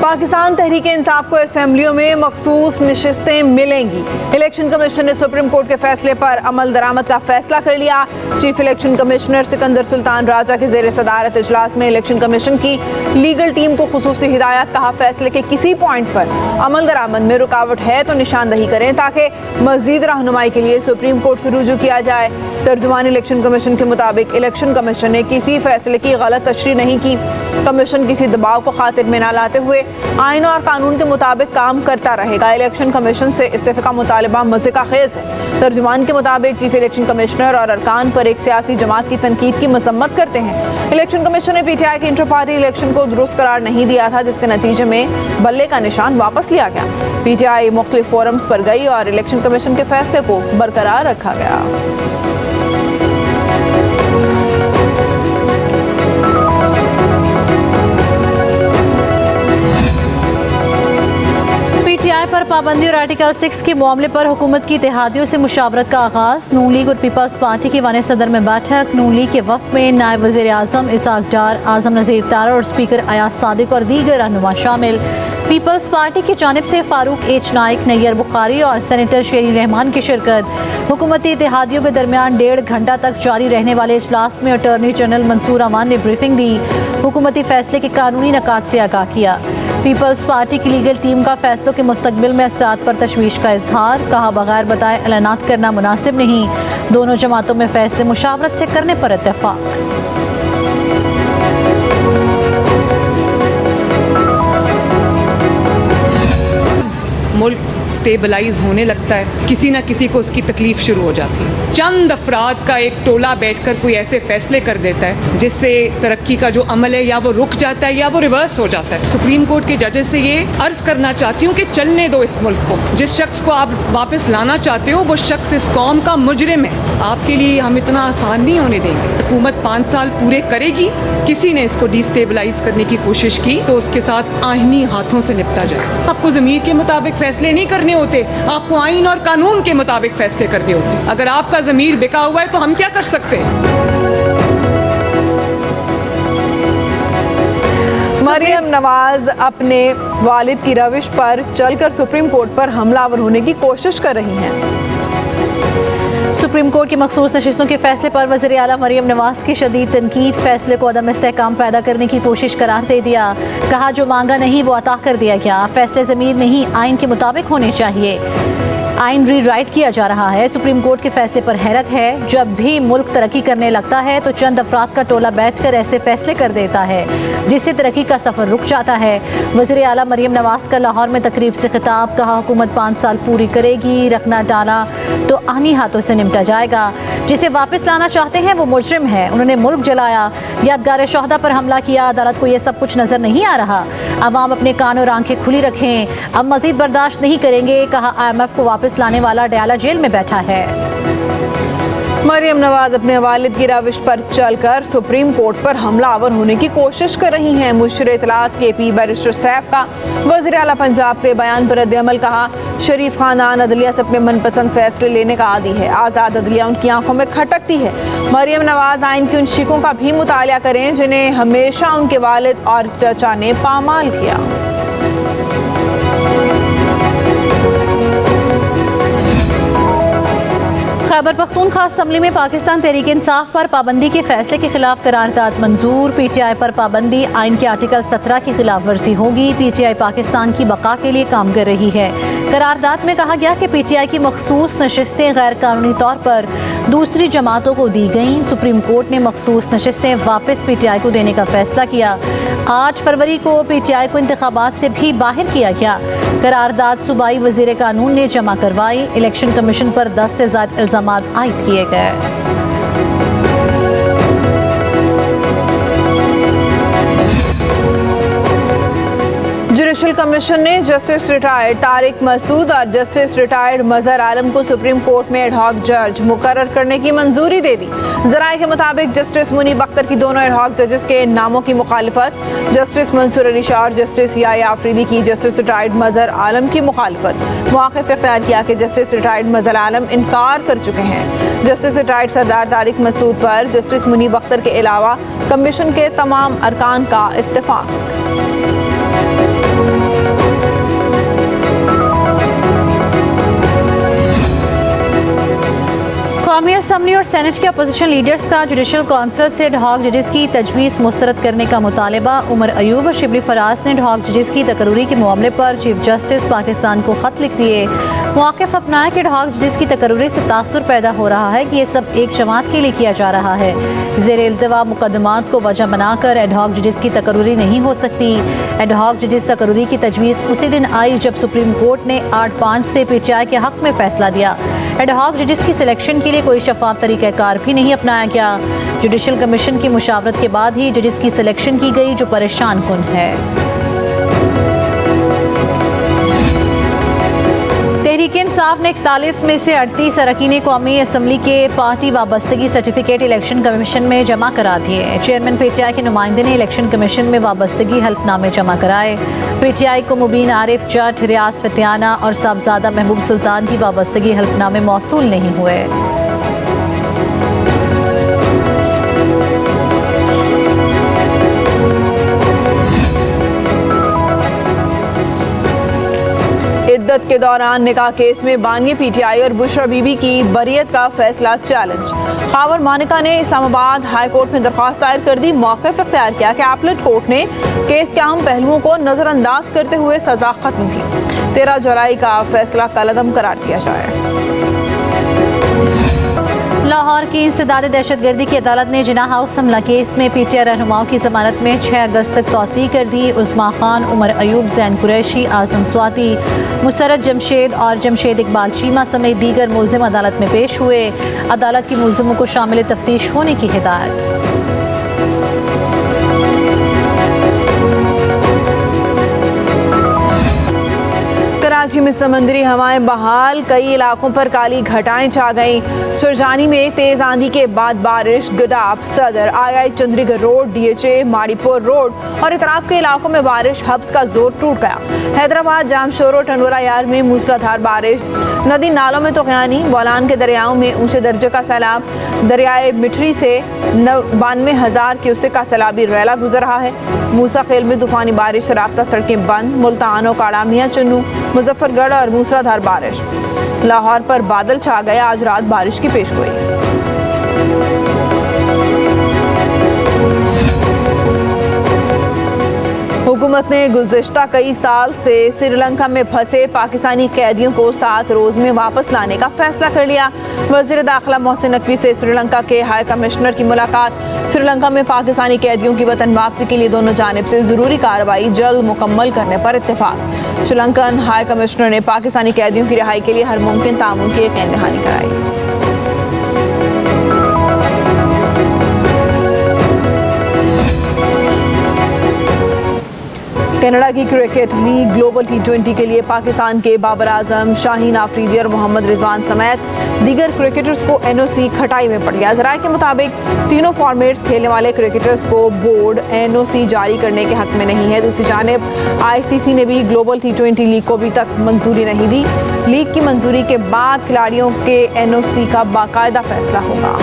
पाकिस्तान तहरीक इंसाफ को असेंबलियों में मखसूस नशिस्तें मिलेंगी। इलेक्शन कमीशन ने सुप्रीम कोर्ट के फैसले पर अमल दरामद का फैसला कर लिया। Chief election commissioner Sikandar Sultan Raja के जेर सदारत इजलास में इलेक्शन कमीशन की लीगल टीम को खुसूसी हिदायत। कहा, फैसले के किसी पॉइंट पर अमल दरामद में रुकावट है तो निशानदही करें ताकि मजीद रहनुमाई के लिए सुप्रीम कोर्ट से रुजू किया जाए। तर्जुमान इलेक्शन कमीशन के मुताबिक इलेक्शन कमीशन ने किसी फैसले की गलत तशरीह नहीं की। कमीशन किसी दबाव को खातिर में न लाते हुए आइन और कानून के मुताबिक काम करता रहेगा। इलेक्शन कमीशन से इस्तीफे का मुतालबा मज़े का खेज है। तर्जुमान के मुताबिक चीफ इलेक्शन कमिश्नर और अरकान पर एक सियासी जमात की तनकीद की मसम्मत करते हैं। इलेक्शन कमीशन ने पीटीआई के इंटर पार्टी इलेक्शन को दुरुस्त करार नहीं दिया था, जिसके नतीजे में बल्ले का निशान वापस लिया गया। पीटीआई मुख्तलिफ फोरम्स पर गई और इलेक्शन कमीशन के फैसले को बरकरार रखा गया। पीटीआई पर पाबंदी और आर्टिकल 6 के मामले पर हुकूमत की इत्तेहादियों से मुशावरत का आगाज। नून लीग और पीपल्स पार्टी की वाने सदर में बैठक। नून लीग के वक्त में नायब वज़ीर आज़म इसाक डार, आज़म नज़ीर तारा और स्पीकर अयाज सादिक और दीगर रहनुमा शामिल। पीपल्स पार्टी की जानिब से फारूक एच नाइक, नैयर बुखारी और सेनेटर शेरी रहमान की शिरकत। हुकूमती इत्तेहादियों के दरमियान 1.5 घंटा तक जारी रहने वाले इजलास में अटॉर्नी जनरल मंसूर अमान ने ब्रीफिंग दी। हुकूमती फैसले के कानूनी नकात से आगाह किया। पीपल्स पार्टी की लीगल टीम का फैसलों के मुस्तकबिल में असरात पर तशवीश का इजहार। कहा, बगैर बताए ऐलानात करना मुनासिब नहीं। दोनों जमातों में फैसले मुशावरत से करने पर इत्तेफाक। मुल्क स्टेबलाइज होने लगता है, किसी ना किसी को उसकी तकलीफ शुरू हो जाती है। चंद अफराद का एक टोला बैठकर कोई ऐसे फैसले कर देता है जिससे तरक्की का जो अमल है या वो रुक जाता है या वो रिवर्स हो जाता है। सुप्रीम कोर्ट के जजेस से ये अर्ज करना चाहती हूँ कि चलने दो इस मुल्क को। जिस शख्स को आप वापस लाना चाहते हो वो शख्स इस कौम का मुजरिम है। आपके लिए हम इतना आसान नहीं होने देंगे। हुकूमत 5 साल पूरे करेगी। किसी ने इसको डिस्टेबलाइज करने की कोशिश की तो उसके साथ आईनी हाथों से निपटा जाए। आपको ज़मीर के मुताबिक फैसले नहीं करने होते, आपको आइन और कानून के मुताबिक फैसले करने होते। अगर आपका ज़मीर बिका हुआ है तो हम क्या कर सकते हैं। मरियम नवाज अपने वालिद की रविश पर चलकर सुप्रीम कोर्ट पर हमलावर होने की कोशिश कर रही हैं। सुप्रीम कोर्ट की मखसूस नशिस्तों के फैसले पर वज़ीर आला मरियम नवाज की शदीद तनकीद। फैसले को अदम इस्तेहकाम पैदा करने की कोशिश करार दे दिया। कहा, जो मांगा नहीं वो अता कर दिया गया। फैसले ज़मीर नहीं आइन के मुताबिक होने चाहिए। आइन रीराइट किया जा रहा है। सुप्रीम कोर्ट के फैसले पर हैरत है। जब भी मुल्क तरक्की करने लगता है तो चंद अफराद का टोला बैठकर ऐसे फैसले कर देता है जिससे तरक्की का सफ़र रुक जाता है। वज़ीर आला मरियम नवाज का लाहौर में तकरीब से खिताब। कहा, हुकूमत 5 साल पूरी करेगी। रखना डाला तो आनी हाथों से निपटा जाएगा। जिसे वापस लाना चाहते हैं वो मुजरिम है। उन्होंने मुल्क जलाया, यादगार शोहदा पर हमला किया। अदालत को यह सब कुछ नजर नहीं आ रहा। अवाम अपने कान और आंखें खुली रखें। अब मजीद बर्दाश्त नहीं करेंगे। कहा, IMF को वापस लाने वाला डयाला जेल में बैठा है। मरियम नवाज अपने वालिद की रविश पर चलकर सुप्रीम कोर्ट पर हमलावर होने की कोशिश कर रही हैं। मुशीर इत्तलात KP बैरिस्टर सैफ का वज़ीर आला पंजाब के बयान पर रद्द-ए-अमल। कहा, शरीफ खानदान अदलिया से अपने मनपसंद फैसले लेने का आदी है। आज़ाद अदलिया उनकी आंखों में खटकती है। मरियम नवाज आइन की उन शिकों का भी मुतालिया करें जिन्हें हमेशा उनके वालिद और चचा ने पामाल किया। खैबर पख्तूनख्वा असम्बली में पाकिस्तान तहरीक इंसाफ पर पाबंदी के फैसले के खिलाफ करारदाद मंजूर। पीटीआई पर पाबंदी आइन के आर्टिकल 17 की खिलाफ वर्जी होगी। पीटीआई पाकिस्तान की बका के लिए काम कर रही है। करारदाद में कहा गया कि पीटीआई की मखसूस नशिस्तें गैर कानूनी तौर पर दूसरी जमातों को दी गईं। सुप्रीम कोर्ट ने मखसूस नशिस्तें वापस पीटीआई को देने का फैसला किया। 8 फरवरी को पीटीआई को इंतखाबात से भी बाहर किया गया। करारदाद सूबाई वजीर कानून ने जमा करवाई। इलेक्शन कमीशन पर 10 से ज़्यादा इल्ज़ामात आयद किए गए। जुडिशल कमीशन ने जस्टिस रिटायर्ड तारिक मसूद और जस्टिस रिटायर्ड मजहर आलम को सुप्रीम कोर्ट में एडहॉक जज मुकर्रर करने की मंजूरी दे दी। जराये के मुताबिक जस्टिस मुनीब अख्तर की दोनों एडहॉक जजेस के नामों की मुखालिफत, जस्टिस मंसूर अली शाह और जस्टिस याया आफरीदी की जस्टिस रिटायर्ड मजहर आलम की मुखालिफत। मौक़िफ़ इख्तियार किया कि जस्टिस रिटायर्ड मजहर आलम इनकार कर चुके हैं। जस्टिस रिटायर्ड सरदार तारिक मसूद पर जस्टिस मुनीब अख्तर के अलावा कमीशन के तमाम अरकान का इत्तेफाक। कौमी असम्बली और सेनेट के अपोजिशन लीडर्स का जुडिशल कौंसिल से एडहॉक जजेस की तजवीज़ मुस्तरद करने का मुतालबा। उमर अयूब और शिबली फराज ने एडहॉक जजेस की तकरूरी के मामले पर चीफ जस्टिस पाकिस्तान को ख़त लिख दिए। मौक़िफ़ अपनाया कि एडहॉक जजेस की तकरूरी से तासुर पैदा हो रहा है कि ये सब एक जमात के लिए किया जा रहा है। ज़ेर इल्तवा मुकदमात को वजह बनाकर एडहॉक जजेस की तकरूरी नहीं हो सकती। एडहॉक जजेस तकरूरी की तजवीज़ उसी दिन आई जब सुप्रीम कोर्ट ने 8-5 से PTI के हक़ में फ़ैसला दिया। एडहॉक जजेस की सिलेक्शन के लिए कोई शफाफ तरीक़ाकार भी नहीं अपनाया गया। जुडिशल कमीशन की मुशावरत के बाद ही जजेस की सिलेक्शन की गई, जो परेशान कुन है। तहरीक इंसाफ ने 41 में से 38 अरकान कौमी असम्बली के पार्टी वाबस्तगी सर्टिफिकेट इलेक्शन कमीशन में जमा करा दिए। चेयरमैन PTI के नुमाइंदे ने इलेक्शन कमीशन में वाबस्तगी हल्फनामे जमा कराए। PTI को मुबीन आरिफ जट, रियाज फतियाना और साहबजादा महबूब सुल्तान की वाबस्तगी हल्फनामे मौसूल नहीं हुए। इद्दत के दौरान निकाह केस में बानिया PTI और बुशरा बीबी की बरियत का फैसला चैलेंज। खावर मानिका ने इस्लामाबाद हाई कोर्ट में दरख्वास्त दायर कर दी। मौक़िफ़ इख्तियार किया कि अपीलेट कोर्ट ने केस के अहम पहलुओं को नज़रअंदाज करते हुए सज़ा ख़त्म की। 13 जुलाई का फैसला कलअदम करार दिया जाए। लाहौर की इंसदाद दहशतगर्दी की अदालत ने जिना हाउस हमला केस में PTI रहनुमाओं की जमानत में 6 अगस्त तक तौसीह कर दी। उस्मा खान, उमर अयूब, ज़ैन कुरैशी, आज़म स्वाति, मुसरत जमशेद और जमशेद इकबाल चीमा समेत दीगर मुल्ज़िम अदालत में पेश हुए। अदालत की मुल्ज़िमों को शामिल तफ्तीश होने की हिदायत। कराची में समंदरी हवाएं बहाल, कई इलाकों पर काली घटाएं छा गईं। सुरजानी में तेज आंधी के बाद बारिश। Gadap, Saddar, II Chundrigar road, DHA Mauripur road और इतराफ के इलाकों में बारिश। हब्स का जोर टूट गया। हैदराबाद, जामशोरो, टंडोरा यार में मूसलाधार बारिश। नदी नालों में तोग़यानी। बोलान के दरियाओं में ऊंचे दर्जे का सैलाब। दरियाए मिठरी से 92,000 क्यूसेक का सैलाबी रैला गुजर रहा है। मूसा खेल में तूफानी बारिश, रास्ता सड़कें बंद। मुल्तान, काड़ा, मियां चन्नू, मुजफ्फरगढ़ और मूसलाधार बारिश। लाहौर पर बादल छा गए। आज रात बारिश की पेशगोई। हुकूमत ने गुज़िश्ता कई साल से श्रीलंका में फंसे पाकिस्तानी कैदियों को 7 रोज़ में वापस लाने का फैसला कर लिया। वज़ीर दाखिला मोहसिन नकवी से श्रीलंका के हाई कमिश्नर की मुलाकात। श्रीलंका में पाकिस्तानी कैदियों की वतन वापसी के लिए दोनों जानिब से ज़रूरी कार्रवाई जल्द मुकम्मल करने पर इत्तेफाक। श्रीलंकन हाई कमिश्नर ने पाकिस्तानी कैदियों की रिहाई के लिए हर मुमकिन ताउन की यकीन दहानी कराई। कनाडा की क्रिकेट लीग ग्लोबल T20 के लिए पाकिस्तान के बाबर आजम, शाहीन आफरीदी और मोहम्मद रिजवान समेत दीगर क्रिकेटर्स को NOC खटाई में पड़ गया। ज़राए के मुताबिक तीनों फॉर्मेट्स खेलने वाले क्रिकेटर्स को बोर्ड NOC जारी करने के हक में नहीं है। दूसरी जानिब ICC ने भी ग्लोबल T20 लीग को अभी तक मंजूरी नहीं दी। लीग की मंजूरी के बाद खिलाड़ियों के NOC का बाकायदा फैसला होगा।